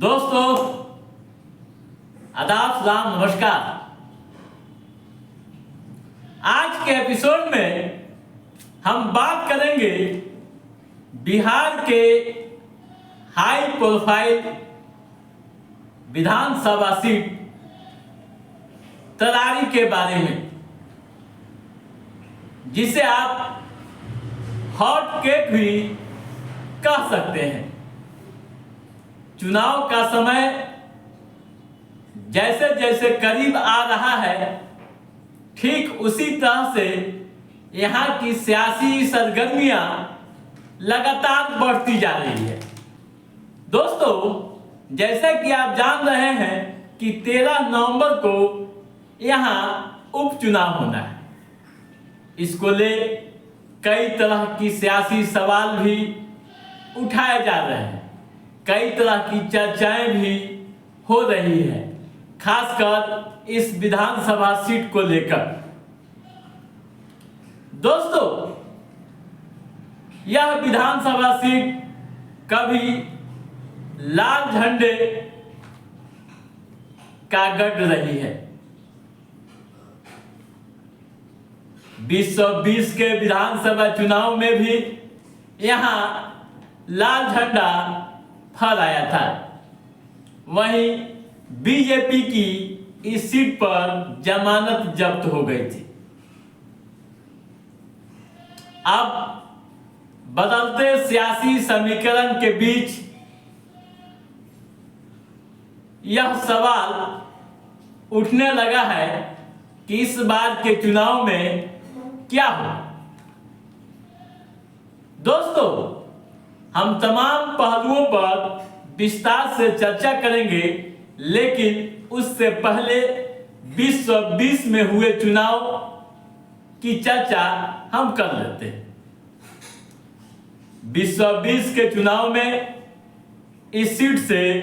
दोस्तों आदाब सलाम नमस्कार। आज के एपिसोड में हम बात करेंगे बिहार के हाई प्रोफाइल विधानसभा सीट तरारी के बारे में, जिसे आप हॉट केक भी कह सकते हैं। चुनाव का समय जैसे जैसे करीब आ रहा है, ठीक उसी तरह से यहाँ की सियासी सरगर्मियां लगातार बढ़ती जा रही है। दोस्तों, जैसे कि आप जान रहे हैं कि 13 नवंबर को यहाँ उपचुनाव होना है। इसको ले कई तरह की सियासी सवाल भी उठाए जा रहे हैं, कई तरह की चर्चाएं भी हो रही है, खासकर इस विधानसभा सीट को लेकर। दोस्तों, यह विधानसभा सीट कभी लाल झंडे का गढ़ रही है। 2020 के विधानसभा चुनाव में भी यहां लाल झंडा फहराया था। वहीं बीजेपी की इस सीट पर जमानत जब्त हो गई थी। अब बदलते सियासी समीकरण के बीच यह सवाल उठने लगा है कि इस बार के चुनाव में क्या हो। दोस्तों, हम तमाम पहलुओं पर विस्तार से चर्चा करेंगे, लेकिन उससे पहले 2020 में हुए चुनाव की चर्चा हम कर लेते हैं। 2020 के चुनाव में इस सीट से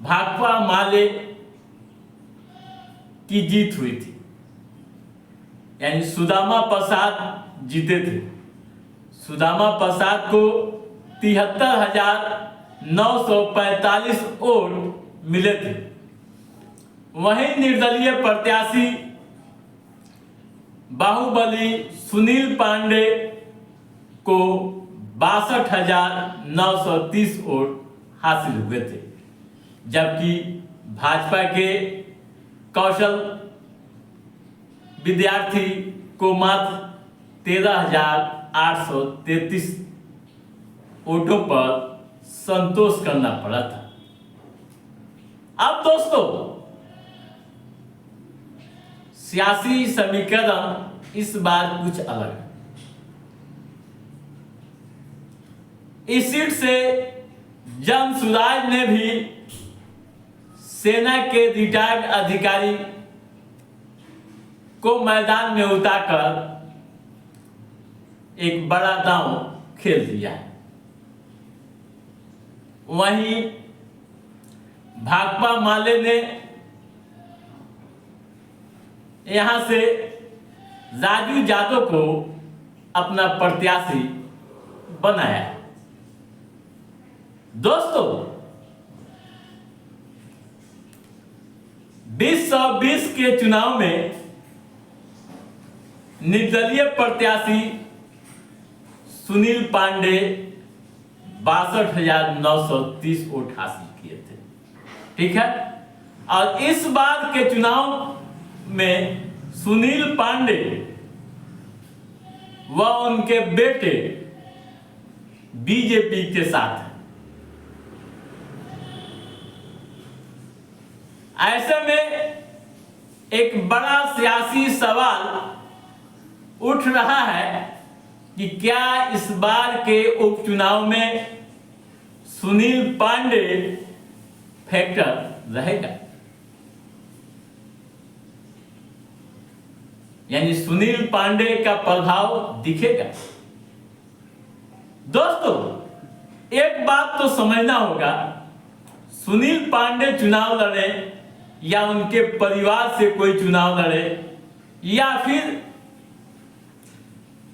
भाकपा माले की जीत हुई थी, यानी सुदामा प्रसाद जीते थे। सुदामा प्रसाद को 73,945 वोट मिले थे। वहीं निर्दलीय प्रत्याशी बाहुबली सुनील पांडे को 62,930 वोट हासिल हुए थे, जबकि भाजपा के कौशल विद्यार्थी को मात्र 13,833 वोटों पर संतोष करना पड़ा था। अब दोस्तों, सियासी समीकरण इस बार कुछ अलग है। इस सीट से जन सुराज ने भी सेना के रिटायर्ड अधिकारी को मैदान में उतारकर एक बड़ा दांव खेल दिया है। वहीं भाकपा माले ने यहां से राजू यादव को अपना प्रत्याशी बनाया। दोस्तों, 2020 के चुनाव में निर्दलीय प्रत्याशी सुनील पांडे 62,930 वोट हासिल किए थे। ठीक है, और इस बार के चुनाव में सुनील पांडे व उनके बेटे बीजेपी के साथ हैं। ऐसे में एक बड़ा सियासी सवाल उठ रहा है कि क्या इस बार के उपचुनाव में सुनील पांडे फैक्टर रहेगा, यानी सुनील पांडे का प्रभाव दिखेगा। दोस्तों, एक बात तो समझना होगा, सुनील पांडे चुनाव लड़े या उनके परिवार से कोई चुनाव लड़े, या फिर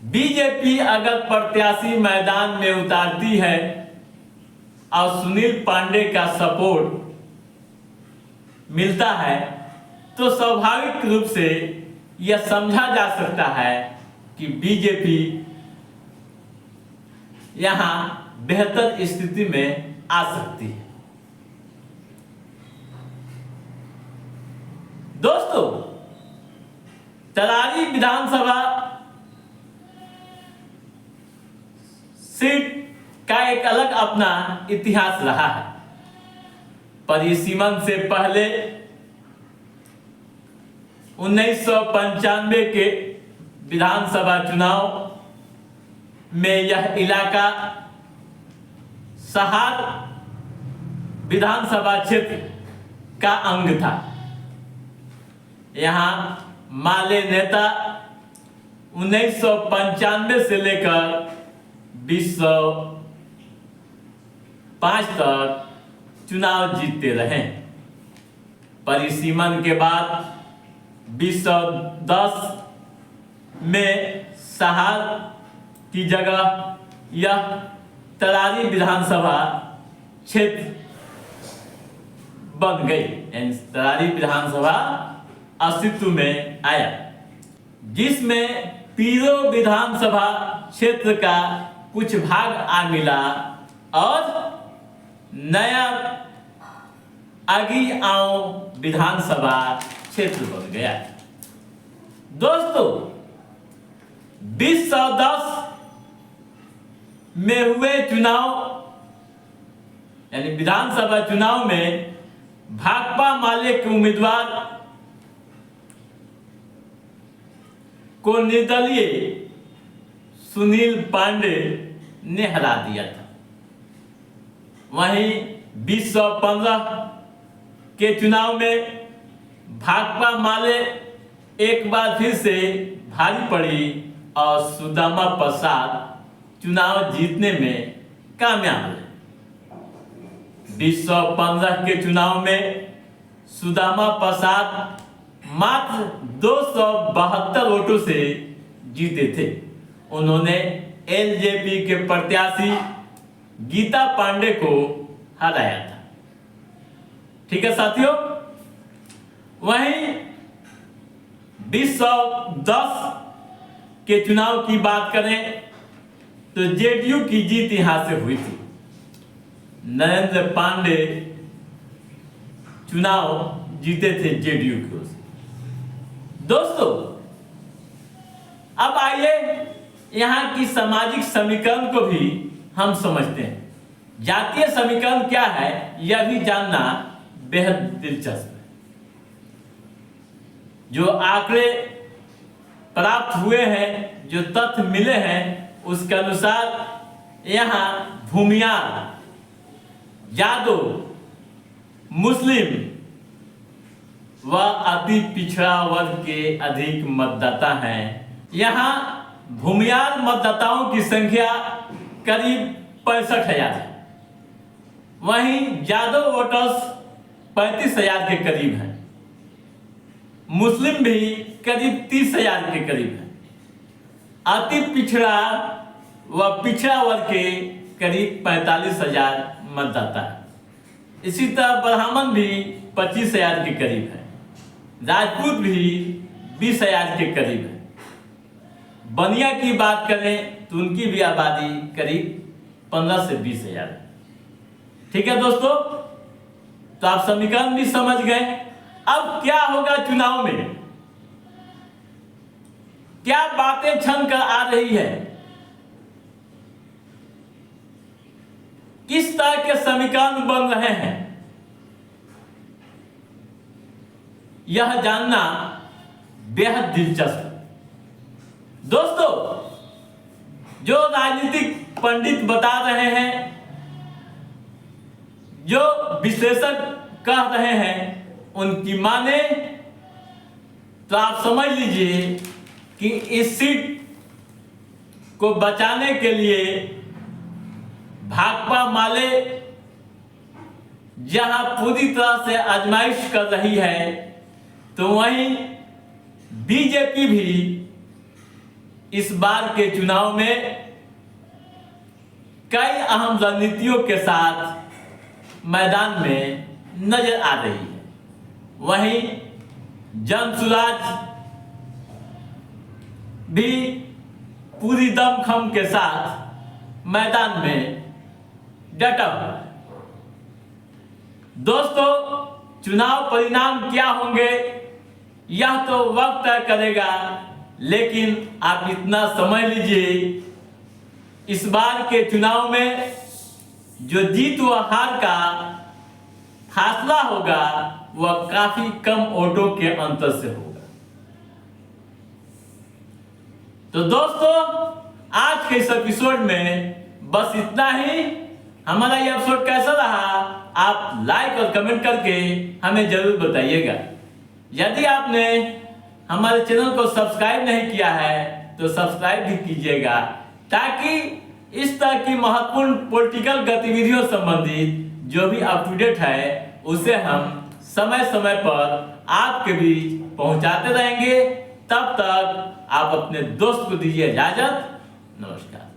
बीजेपी अगर प्रत्याशी मैदान में उतारती है और सुनील पांडे का सपोर्ट मिलता है तो स्वाभाविक रूप से यह समझा जा सकता है कि बीजेपी यहां बेहतर स्थिति में आ सकती है। दोस्तों, तरारी विधानसभा सीट का एक अलग अपना इतिहास रहा है। परिसीमन से पहले 1995 के विधानसभा चुनाव में यह इलाका सहार विधानसभा क्षेत्र का अंग था। यहाँ माले नेता 1995 से लेकर 2005 तक चुनाव जीतते रहे। परिसीमन के बाद 2010 में सहार की जगह यह तरारी विधानसभा क्षेत्र बन गई, यानी तरारी विधानसभा अस्तित्व में आया, जिसमें पीरो विधानसभा क्षेत्र का कुछ भाग आ मिला और नया आगी आओ विधानसभा क्षेत्र बन गया। दोस्तों, 2010 में हुए चुनाव यानी विधानसभा चुनाव में भाकपा माले के उम्मीदवार को निर्दलीय सुनील पांडे ने हरा दिया था। वहीं 2015 के चुनाव में भाकपा माले एक बार फिर से भारी पड़ी और सुदामा प्रसाद चुनाव जीतने में कामयाब रहे। 2015 के चुनाव में सुदामा प्रसाद मात्र 272 वोटों से जीते थे। उन्होंने एलजेपी के प्रत्याशी गीता पांडे को हराया था। ठीक है साथियों, वहीं 2010 के चुनाव की बात करें तो जेडीयू की जीत यहां से हुई थी। नरेंद्र पांडे चुनाव जीते थे जेडीयू की ओर से। दोस्तों, अब आइए यहां की सामाजिक समीकरण को भी हम समझते हैं। जातीय समीकरण क्या है यह भी जानना बेहद दिलचस्प है। जो आंकड़े प्राप्त हुए हैं, जो तथ्य मिले हैं, उसके अनुसार यहां भूमियार, यादव, मुस्लिम व अति पिछड़ा वर्ग के अधिक मतदाता हैं। यहां भूमियार मतदाताओं की संख्या करीब 65,000 है। वहीं यादव वोटर्स 35,000 के करीब हैं। मुस्लिम भी करीब 30,000 के करीब है। अति पिछड़ा व पिछड़ा वर्ग के करीब 45,000 मतदाता है। इसी तरह ब्राह्मण भी 25,000 के करीब है। राजपूत भी 20,000 के करीब है। बनिया की बात करें तो उनकी भी आबादी करीब 15 से 20,000 है। ठीक है दोस्तों, तो आप समीकरण भी समझ गए। अब क्या होगा चुनाव में, क्या बातें छन कर आ रही है, किस तरह के समीकरण बन रहे हैं, यह जानना बेहद दिलचस्प है। दोस्तों, जो राजनीतिक पंडित बता रहे हैं, जो विश्लेषक कह रहे हैं, उनकी माने तो आप समझ लीजिए कि इस सीट को बचाने के लिए भाकपा माले जहां पूरी तरह से आजमाइश कर रही है, तो वहीं बीजेपी भी इस बार के चुनाव में कई अहम रणनीतियों के साथ मैदान में नजर आ रही है। वहीं जनसुराज भी पूरी दमखम के साथ मैदान में डटा हुआ है। दोस्तों, चुनाव परिणाम क्या होंगे यह तो वक्त तय करेगा, लेकिन आप इतना समझ लीजिए, इस बार के चुनाव में जो जीत व हार का फासला होगा वह काफी कम वोटों के अंतर से होगा। तो दोस्तों, आज के इस एपिसोड में बस इतना ही। हमारा ये एपिसोड कैसा रहा आप लाइक और कमेंट करके हमें जरूर बताइएगा। यदि आपने हमारे चैनल को सब्सक्राइब नहीं किया है तो सब्सक्राइब भी कीजिएगा, ताकि इस तरह की महत्वपूर्ण पॉलिटिकल गतिविधियों संबंधित जो भी अप टू डेट है उसे हम समय समय पर आपके बीच पहुंचाते रहेंगे। तब तक आप अपने दोस्त को दीजिए इजाजत। नमस्कार।